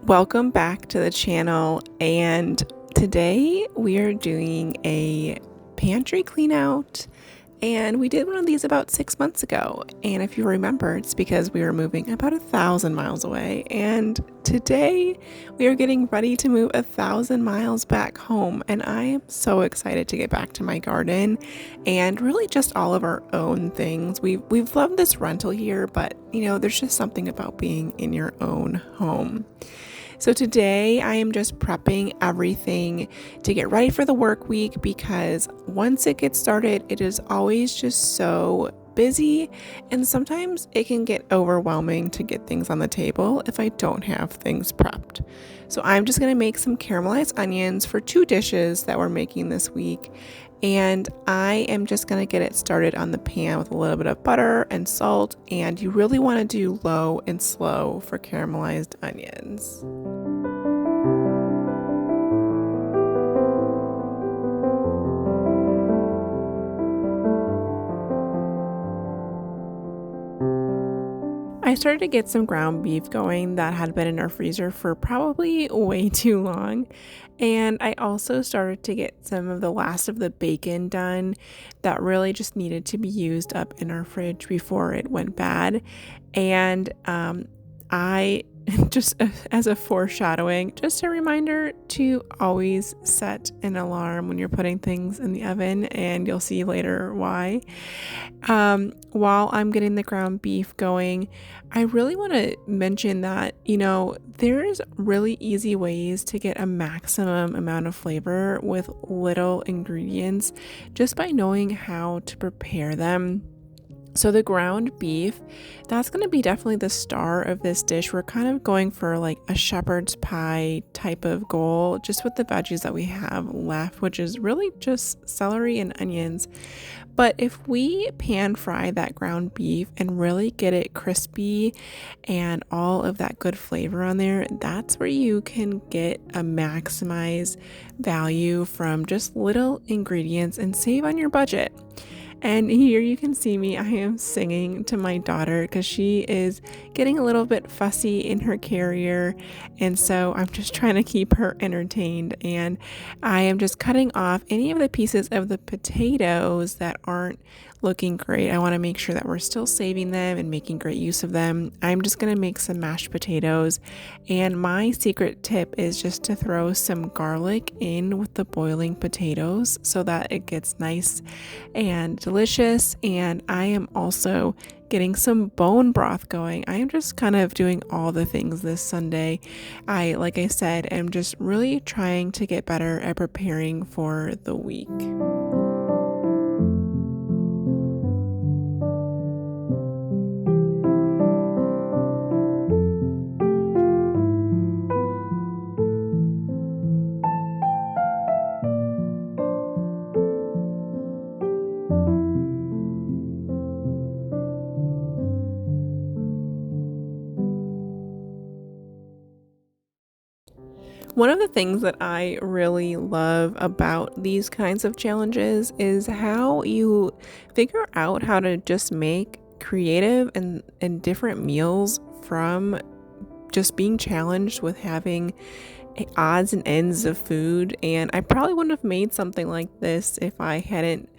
Welcome back to the channel, and today we are doing a pantry clean out, and we did one of these about 6 months ago. And if you remember, it's because we were moving about 1,000 miles away, and today we are getting ready to move 1,000 miles back home. And I am so excited to get back to my garden and really just all of our own things. We've loved this rental here, but there's just something about being in your own home. So today I am just prepping everything to get ready for the work week, because once it gets started, it is always just so busy, and sometimes it can get overwhelming to get things on the table if I don't have things prepped. So I'm just going to make some caramelized onions for 2 dishes that we're making this week, and I am just going to get it started on the pan with a little bit of butter and salt, and you really want to do low and slow for caramelized onions. I started to get some ground beef going that had been in our freezer for probably way too long. And I also started to get some of the last of the bacon done that really just needed to be used up in our fridge before it went bad. And I just as a foreshadowing, just a reminder to always set an alarm when you're putting things in the oven, and you'll see later why. While I'm getting the ground beef going, I really want to mention that, there's really easy ways to get a maximum amount of flavor with little ingredients just by knowing how to prepare them. So the ground beef, that's going to be definitely the star of this dish. We're kind of going for like a shepherd's pie type of goal, just with the veggies that we have left, which is really just celery and onions. But if we pan fry that ground beef and really get it crispy and all of that good flavor on there, that's where you can get a maximize value from just little ingredients and save on your budget. And here you can see me, I am singing to my daughter because she is getting a little bit fussy in her carrier. And so I'm just trying to keep her entertained. And I am just cutting off any of the pieces of the potatoes that aren't looking great. I want to make sure that we're still saving them and making great use of them. I'm just going to make some mashed potatoes. And my secret tip is just to throw some garlic in with the boiling potatoes so that it gets nice and delicious. And I am also getting some bone broth going. I am just kind of doing all the things this Sunday. Like I said, am just really trying to get better at preparing for the week. One of the things that I really love about these kinds of challenges is how you figure out how to just make creative and different meals from just being challenged with having odds and ends of food. And I probably wouldn't have made something like this if I hadn't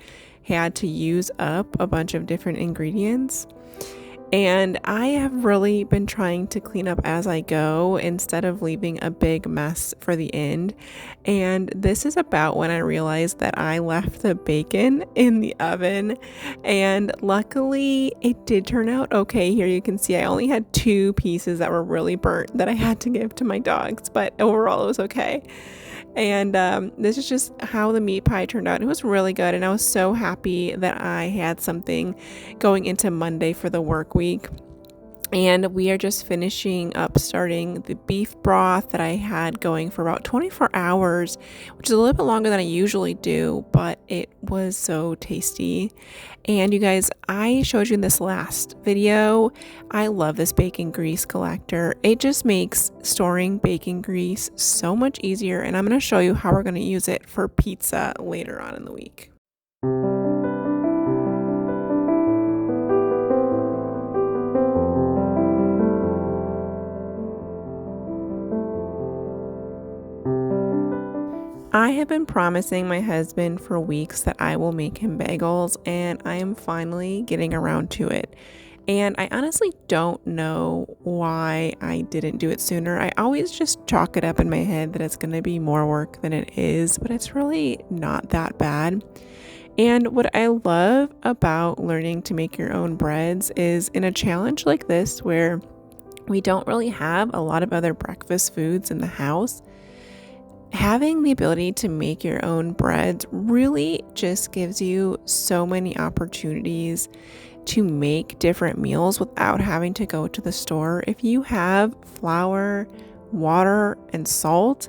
had to use up a bunch of different ingredients. And I have really been trying to clean up as I go instead of leaving a big mess for the end. And this is about when I realized that I left the bacon in the oven. And luckily, it did turn out okay. Here you can see I only had 2 pieces that were really burnt that I had to give to my dogs, but overall it was okay. And this is just how the meat pie turned out. It was really good, and I was so happy that I had something going into Monday for the work week. And we are just finishing up starting the beef broth that I had going for about 24 hours, which is a little bit longer than I usually do, but it was so tasty. And you guys, I showed you in this last video, I love this bacon grease collector. It just makes storing bacon grease so much easier, and I'm going to show you how we're going to use it for pizza later on in the week. I have been promising my husband for weeks that I will make him bagels, and I am finally getting around to it. And I honestly don't know why I didn't do it sooner. I always just chalk it up in my head that it's going to be more work than it is, but it's really not that bad. And what I love about learning to make your own breads is in a challenge like this where we don't really have a lot of other breakfast foods in the house, having the ability to make your own breads really just gives you so many opportunities to make different meals without having to go to the store. If you have flour, water, and salt,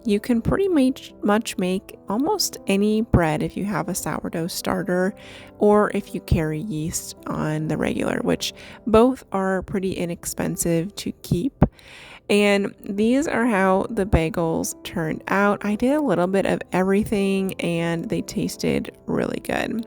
you can pretty much make almost any bread if you have a sourdough starter or if you carry yeast on the regular, which both are pretty inexpensive to keep. And these are how the bagels turned out. I did a little bit of everything and they tasted really good.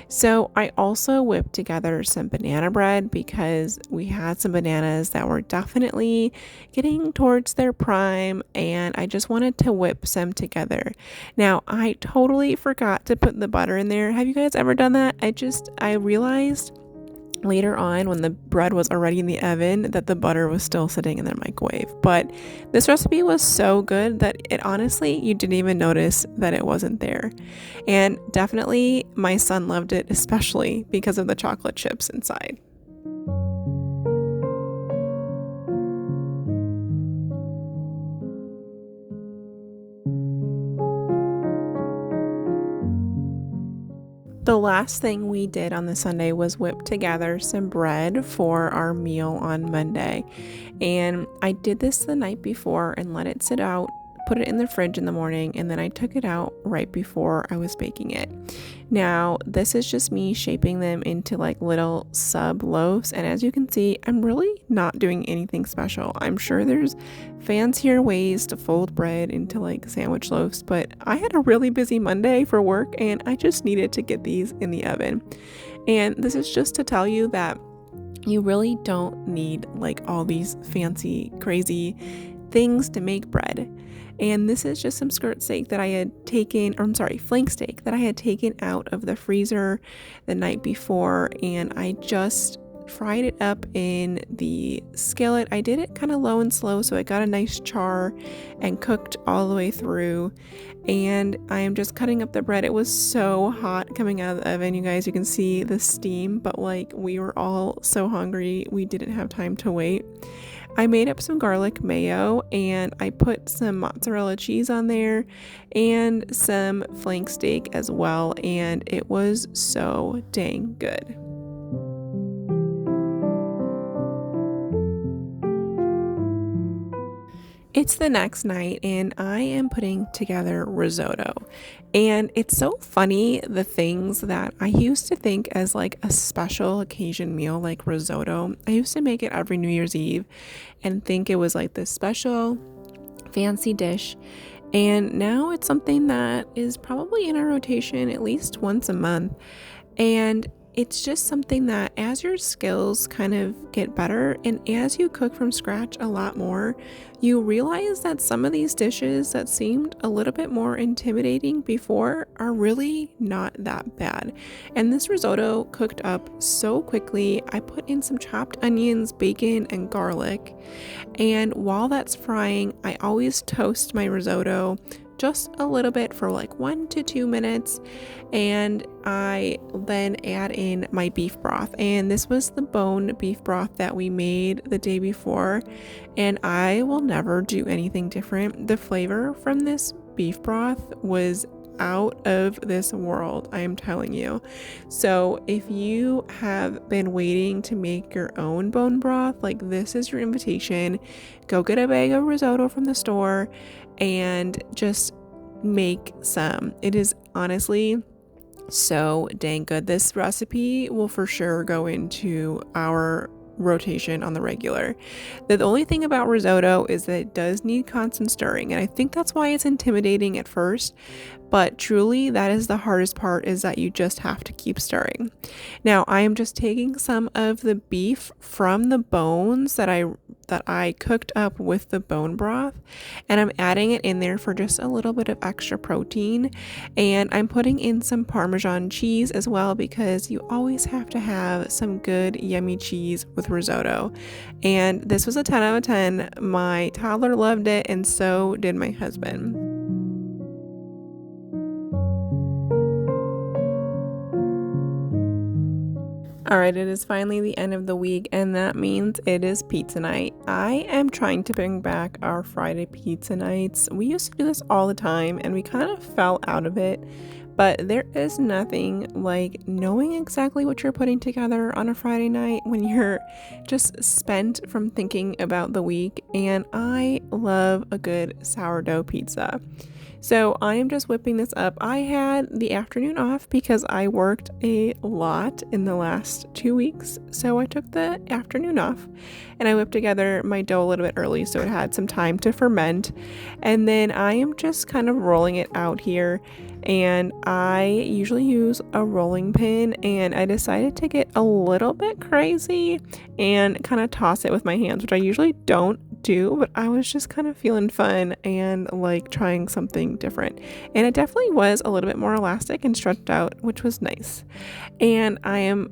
So I also whipped together some banana bread because we had some bananas that were definitely getting towards their prime and I just wanted to whip some together. Now, I totally forgot to put the butter in there. Have you guys ever done that? I realized later on when the bread was already in the oven that the butter was still sitting in the microwave. But this recipe was so good that it honestly, you didn't even notice that it wasn't there. And definitely my son loved it, especially because of the chocolate chips inside. The last thing we did on the Sunday was whip together some bread for our meal on Monday. And I did this the night before and let it sit out, put it in the fridge in the morning, and then I took it out right before I was baking it. Now, this is just me shaping them into like little sub loaves. And as you can see, I'm really not doing anything special. I'm sure there's fancier ways to fold bread into like sandwich loaves, but I had a really busy Monday for work and I just needed to get these in the oven. And this is just to tell you that you really don't need like all these fancy, crazy things to make bread. And this is just some skirt steak that I had taken, or I'm sorry, flank steak that I had taken out of the freezer the night before. And I just fried it up in the skillet. I did it kind of low and slow, so it got a nice char and cooked all the way through. And I am just cutting up the bread. It was so hot coming out of the oven. You guys, you can see the steam, but like we were all so hungry, we didn't have time to wait. I made up some garlic mayo and I put some mozzarella cheese on there and some flank steak as well, and it was so dang good. It's the next night and I am putting together risotto. And it's so funny the things that I used to think as like a special occasion meal like risotto. I used to make it every New Year's Eve and think it was like this special fancy dish. And now it's something that is probably in our rotation at least once a month. And it's just something that as your skills kind of get better and as you cook from scratch a lot more, you realize that some of these dishes that seemed a little bit more intimidating before are really not that bad. And this risotto cooked up so quickly. I put in some chopped onions, bacon, and garlic. And while that's frying, I always toast my risotto just a little bit for like 1 to 2 minutes, and I then add in my beef broth. And this was the bone beef broth that we made the day before, and I will never do anything different. The flavor from this beef broth was out of this world, I am telling you. So if you have been waiting to make your own bone broth, like this is your invitation. Go get a bag of risotto from the store and just make some. It is honestly so dang good. This recipe will for sure go into our rotation on the regular. The only thing about risotto is that it does need constant stirring, and I think that's why it's intimidating at first. but truly that is the hardest part, is that you just have to keep stirring. Now I am just taking some of the beef from the bones that I cooked up with the bone broth, and I'm adding it in there for just a little bit of extra protein. And I'm putting in some Parmesan cheese as well, because you always have to have some good yummy cheese with risotto. And this was a 10 out of 10. My toddler loved it, and so did my husband. All right, it is finally the end of the week, and that means it is pizza night. I am trying to bring back our Friday pizza nights. We used to do this all the time, and we kind of fell out of it, but there is nothing like knowing exactly what you're putting together on a Friday night when you're just spent from thinking about the week, and I love a good sourdough pizza. So I am just whipping this up. I had the afternoon off because I worked a lot in the last 2 weeks. So I took the afternoon off and I whipped together my dough a little bit early so it had some time to ferment. And then I am just kind of rolling it out here. And I usually use a rolling pin, and I decided to get a little bit crazy and kind of toss it with my hands, which I usually don't do, but I was just kind of feeling fun and like trying something different. And it definitely was a little bit more elastic and stretched out, which was nice. And I am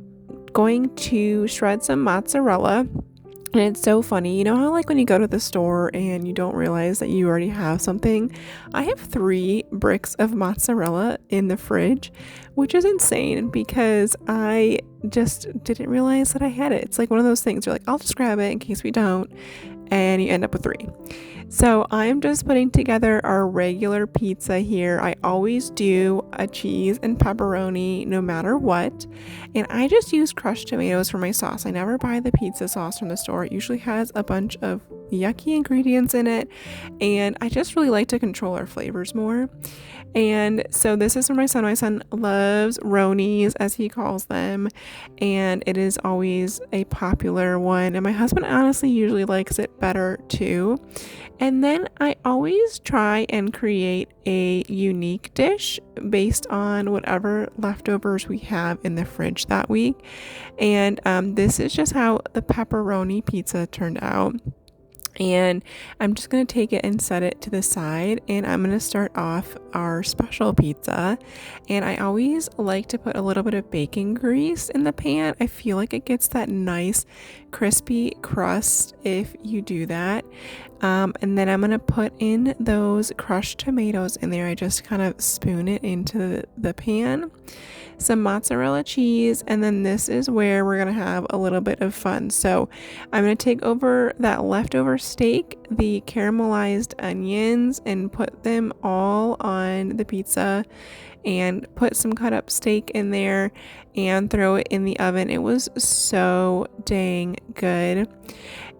going to shred some mozzarella. And it's so funny, you know how like when you go to the store and you don't realize that you already have something? I have 3 bricks of mozzarella in the fridge, which is insane because I just didn't realize that I had it. It's like one of those things, you're like, I'll just grab it in case we don't, and you end up with 3. So I'm just putting together our regular pizza here. I always do a cheese and pepperoni no matter what. And I just use crushed tomatoes for my sauce. I never buy the pizza sauce from the store. It usually has a bunch of yucky ingredients in it. And I just really like to control our flavors more. And so this is for my son. My son loves Ronies, as he calls them, and it is always a popular one. And my husband honestly usually likes it better too. And then I always try and create a unique dish based on whatever leftovers we have in the fridge that week. And this is just how the pepperoni pizza turned out. And I'm just going to take it and set it to the side, and I'm going to start off our special pizza. And I always like to put a little bit of bacon grease in the pan. I feel like it gets that nice crispy crust if you do that. And then I'm going to put in those crushed tomatoes in there. I just kind of spoon it into the pan. Some mozzarella cheese, and then this is where we're gonna have a little bit of fun. So I'm gonna take over that leftover steak, the caramelized onions, and put them all on the pizza, and put some cut up steak in there and throw it in the oven. It was so dang good.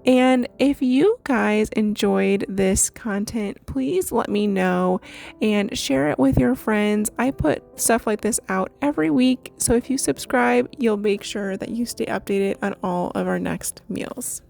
And if you guys enjoyed this content, please let me know and share it with your friends. I put stuff like this out every week, so if you subscribe, you'll make sure that you stay updated on all of our next meals.